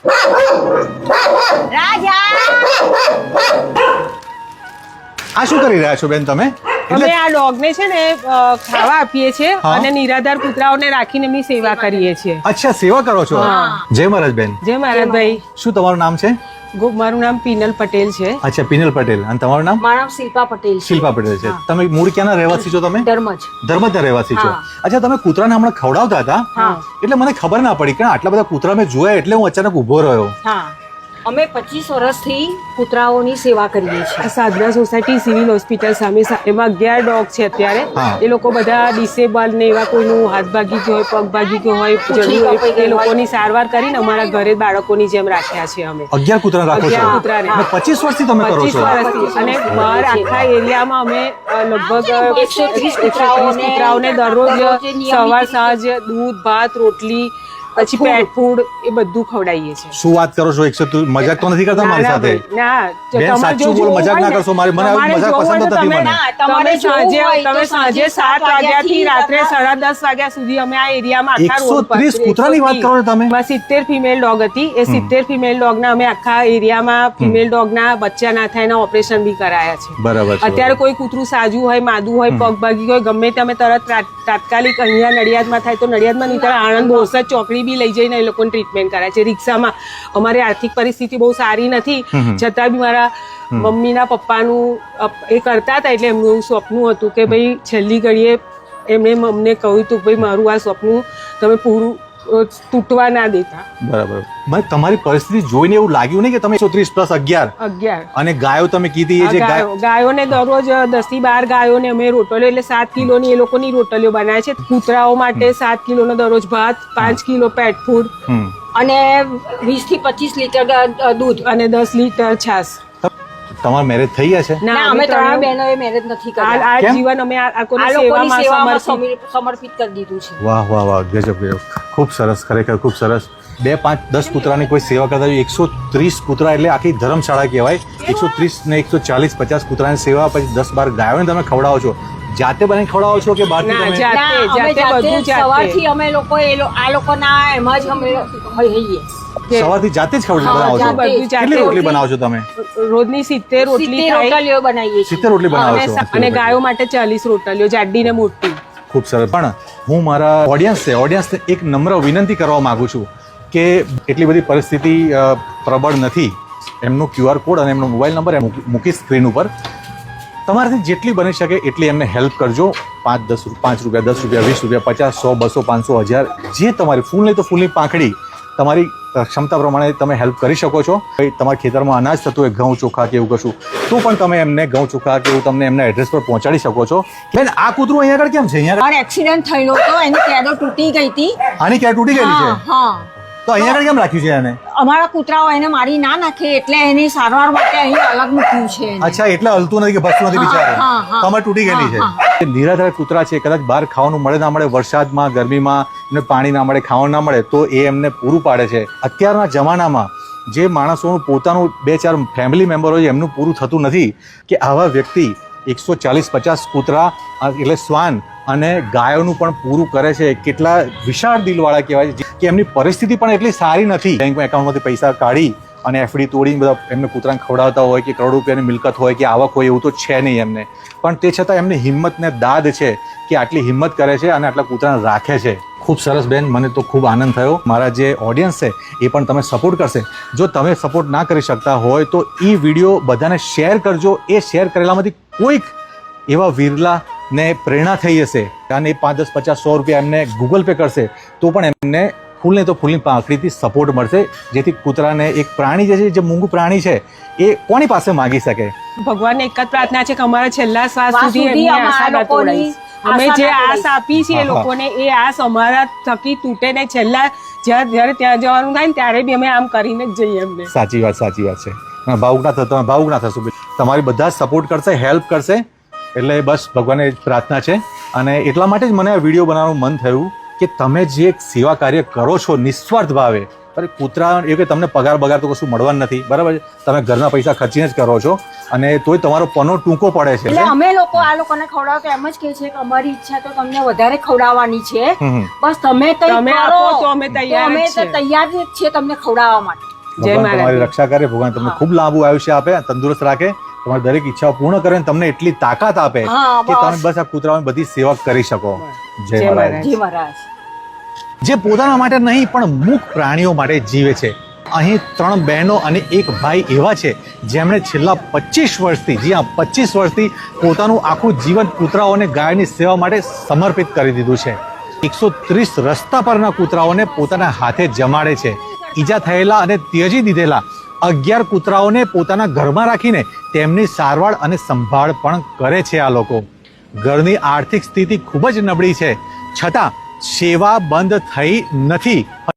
રાજા આ શું કરી રહ્યા છો બેન તમે? અમે આ ડોગ ને છે ને ખાવા આપીએ છીએ અને નિરાધાર કૂતરાઓને રાખીને એમની સેવા કરીએ છીએ. અચ્છા, સેવા કરો છો. જય મહારાજ બેન. જય મહારાજ ભાઈ. શું તમારું નામ છે? મારું નામ પીનલ પટેલ છે. અચ્છા, પીનલ પટેલ. અને તમારું નામ? મારું નામ શિલ્પા પટેલ. શિલ્પા પટેલ છે. તમે મૂળ ક્યાંના રહેવાસી છો તમે? ધર્મજના રહેવાસી છો. અચ્છા, તમે કૂતરાને હમણાં ખવડાવતા હતા એટલે મને ખબર ના પડી કે આટલા બધા કૂતરા મેં જોયા એટલે હું અચાનક ઉભો રહ્યો. અમે 25 વર્ષથી કૂતરાઓની સેવા કરીએ છીએ. સાધના સોસાયટી સિવિલ હોસ્પિટલ સામે એમાં 11 ડોગ છે અત્યારે. એ લોકો બધા ડિસેબલ ને એવા કોઈનું હાથ ભાગી ગયો હોય, પગ ભાગી ગયો હોય, જરૂર હોય એ લોકોની સારવાર કરીને અમારા ઘરે બાળકોની જેમ રાખ્યા છે અમે. 11 કૂતરા રાખો છો? 11 કૂતરાને 25 વર્ષથી તમે કરો છો? 25 વર્ષથી. અને બહાર આખા એરિયામાં અમે લગભગ 130 કૂતરાઓને દરરોજ સવાર સાંજ દૂધ ભાત રોટલી પછી પેટ ફૂડ એ બધું ખવડાવીએ છીએ. શું વાત કરો છો? 130 મજાક તો નથી કરતા મારી સાથે? ના, બેન સાચું બોલો, મજાક ના કરશો. મને મજાક પસંદ નથી. તમે સાંજે 7 વાગ્યાથી રાત્રે 10:30 વાગ્યા સુધી અમે આ એરિયામાં આખા રોડ પર 130 કૂતરાની વાત કરો છો તમે? 70 ફિમેલ ડોગ હતી. એ 70 ફિમેલ ડોગના અમે આખા એરિયામાં ફિમેલ ડોગના બચ્ચા ના થાય એના ઓપરેશન બી કરાયા છે. બરાબર. અત્યારે કોઈ કૂતરું સાજું હોય, માદું હોય, પગ ભાગી હોય, ગમે તે અમે તરત તાત્કાલિક અહીંયા નડિયાદમાં થાય તો નડિયાદમાં નહીં ત્યારે આણંદ બોરસદ ચોકડી બી લઈ જઈને એ લોકોને ટ્રીટમેન્ટ કરાય છે. રિક્ષામાં અમારી આર્થિક પરિસ્થિતિ બહુ સારી નથી છતાં બી મારા મમ્મીના પપ્પાનું એ કરતા હતા એટલે એમનું એવું સ્વપ્ન હતું કે ભાઈ છેલ્લી ઘડીએ એમણે અમને કહ્યું હતું ભાઈ મારું આ સ્વપ્ન તમે પૂરું તૂટવા ના દેતા. બરાબર. મને તમારી પરિસ્થિતિ જોઈને એવું લાગ્યું નહીં કે તમે 130 પ્લસ 11 અને ગાયો તમે કીધી એ જે ગાયોને દરરોજ 10 થી 12 ગાયોને અમે રોટલીઓ એટલે 7 કિલોની એ લોકોની રોટલીઓ બનાવે છે. કૂતરાઓ માટે 7 કિલોનો દરરોજ ભાત, 5 કિલો પેટ ફૂડ અને 20 થી 25 લીટર દૂધ અને 10 લીટર છાશ. તમારા મેરેજ થઈ ગયા છે? ના, અમે ત્રણ બહેનોએ મેરેજ નથી કર્યા. આ જીવન અમે આ લોકોની સેવામાં સમર્પિત કરી દીધું છે. વાહ વાહ વાહ, ગજબ ગજબ. ખૂબ સરસ, ખરેખર ખૂબ સરસ. 2, 5, 10 કૂતરાની કોઈ સેવા કરતા 130 કૂતરા એટલે આખી ધર્મશાળા કહેવાય. 130 ને 140, 50 કૂતરાની સેવા, પછી 10, 12 ગાયોને તમે ખવડાવો છો. જાતે બનાવીને ખવડાવો છો કે બહારથી તમે? સવારથી અમે લોકો આ લોકોના એમાં જ અમે રહીએ. સવારથી જાતે જ બનાવો છો? કેટલી રોટલી બનાવો છો તમે? રોજની 70 રોટલીઓ બનાવીએ છીએ. 70 રોટલી બનાવો છો? અને ગાયો માટે 40 રોટલીઓ, જાડી ને મોટી. ખૂબ સરસ. પણ હું મારા ઓડિયન્સને એક નમ્ર વિનંતી કરવા માંગુ છું કે એટલી બધી પરિસ્થિતિ પ્રબળ નથી. એમનો QR કોડ અને એમનો મોબાઈલ નંબર મૂકીશ સ્ક્રીન ઉપર. તમારાથી જેટલી બની શકે એટલી એમને હેલ્પ કરજો. 5 રૂપિયા, 10 રૂપિયા, 20 રૂપિયા, 50, 100, 200, 500, 1000 જે તમારી ફૂલ નહીં તો ફૂલની પાંખડી તમારી ક્ષમતા પ્રમાણે તમે હેલ્પ કરી શકો છો. તમારા ખેતરમાં અનાજ થતું હોય, ઘઉં ચોખા કે એવું કશું, તો પણ તમે એમને ઘઉં ચોખા કે એવું તમને એમના એડ્રેસ પર પહોંચાડી શકો છો. બેન આ કૂતરું અહીંયા આગળ કેમ છે? અહીંયા એક્સિડન્ટ થયેલો હતો, એની કેડો તૂટી ગઈ હતી. આની કેડ તૂટી ગયેલી છે? હા. તો અહીંયા આગળ કેમ રાખ્યું છે એને? અમારા કૂતરાઓ એને મારી ના નાખે એટલે એની સારવાર માટે અહીં અલગ મૂક્યું છે. અચ્છા, એટલે હલતું નથી કે ભસતું નથી બિચારો? તમારે તૂટી ગયેલી છે. નિરાધાર કૂતરા છે, કદાચ બહાર ખાવાનું મળે ના મળે, વરસાદમાં ગરમીમાં એમને પાણી ના મળે, ખાવાનું ના મળે, તો એ એમને પૂરું પાડે છે. અત્યારના જમાનામાં જે માણસોનું પોતાનું 2-4 ફેમિલી મેમ્બર હોય એમનું પૂરું થતું નથી કે આવા વ્યક્તિ 140-50 કૂતરા એટલે શ્વાન અને ગાયોનું પણ પૂરું કરે છે. કેટલા વિશાળ દિલવાળા કહેવાય છે કે એમની પરિસ્થિતિ પણ એટલી સારી નથી. બેંક એકાઉન્ટમાંથી પૈસા કાઢી અને FD તોડીને બધા એમને કૂતરાને ખવડાવતા હોય કે કરોડો રૂપિયાની મિલકત હોય કે આવક હોય એવું તો છે નહીં એમને. પણ તે છતાં એમની હિંમત ને દાદ છે કે આટલી હિંમત કરે છે અને આટલા કૂતરાને રાખે છે. ખૂબ સરસ બેન, મને તો ખૂબ આનંદ થયો. મારા જે ઓડિયન્સ છે એ પણ તમે સપોર્ટ કરશે. જો તમે સપોર્ટ ના કરી શકતા હોય તો એ વિડીયો બધાને શેર કરજો. એ શેર કરેલામાંથી કોઈક એવા વિરલા ને પ્રેરણા થઈ હશે અને 5, 10, 50, 100 રૂપિયા એમને ગૂગલ પે કરશે તો પણ એમને ફૂલને તો ફૂલની પાંખડીથી સપોર્ટ મળશે. જેથી કૂતરાને એક પ્રાણી જે છે, જે મૂંગું પ્રાણી છે, એ કોની પાસે માગી શકે? ભગવાનને એક જ પ્રાર્થના છે કે અમારા છેલ્લા શ્વાસ સુધી એમની આશા ન તોડાય. અમે જે આસ આપી છે એ લોકોને, એ આસ અમારા થકી તૂટે ને છેલ્લા જ્યારે ત્યાં જવાનું થાય ને ત્યારે બી અમે આમ કરીને જ જઈએ એમને. સાચી વાત છે. ભાવુક ના થશો. તમારી બધા સપોર્ટ કરશે, હેલ્પ કરશે. એટલે બસ ભગવાનને પ્રાર્થના છે. અને એટલા માટે જ મને આ વિડીયો બનાવવાનું મન થયું કે તમે જે સેવા કાર્ય કરો છો નિસ્વાર્થ ભાવે, અરે કૂતરા એ કે તમને પગાર બગાર તો કશું મળવાનું નથી, બરાબર છે? તમે ઘરના પૈસા ખર્ચીને જ કરો છો અને તોય તમારો પનો ટૂંકો પડે છે. એટલે અમે લોકો આ લોકોને ખવડાવ તો એમ જ કહે છે કે અમારી ઈચ્છા તો તમને વધારે ખવડાવવાની છે, બસ તમે આપો તો અમે તૈયાર જ છે તમને ખવડાવવા માટે. ભગવાન મહારાજ. તમારી રક્ષા કરે, ભગવાન તમને ખૂબ લાંબુ આયુષ્ય આપે, તંદુરસ્ત રાખે, તમારી દરેક ઈચ્છાઓ પૂર્ણ કરે અને તમને એટલી તાકાત આપે હા, કે તમે બસ. બસ આ કૂતરાઓની બધી સેવા કરી શકો. જય જય મહારાજ. જી મહારાજ. જે પોતાના માટે નહીં પણ મૂક પ્રાણીઓ માટે જીવે છે. અહીં 3 બહેનો અને 1 ભાઈ એવા છે જેમણે છેલ્લા 25 વર્ષથી, જી હા 25 વર્ષથી પોતાનું આખું જીવન કૂતરાઓ અને ગાયની સેવા માટે સમર્પિત કરી દીધું છે. 130 રસ્તા પરના કૂતરાઓને પોતાના હાથે જમાડે છે. ઈજા થયેલા અને ત્યજી દીધેલા 11 કૂતરાઓને પોતાના ઘરમાં રાખીને તેમની સારવાર અને સંભાળ પણ કરે છે. આ લોકો ઘરની આર્થિક સ્થિતિ ખૂબ જ નબળી છે, છતાં સેવા બંધ થઈ નથી.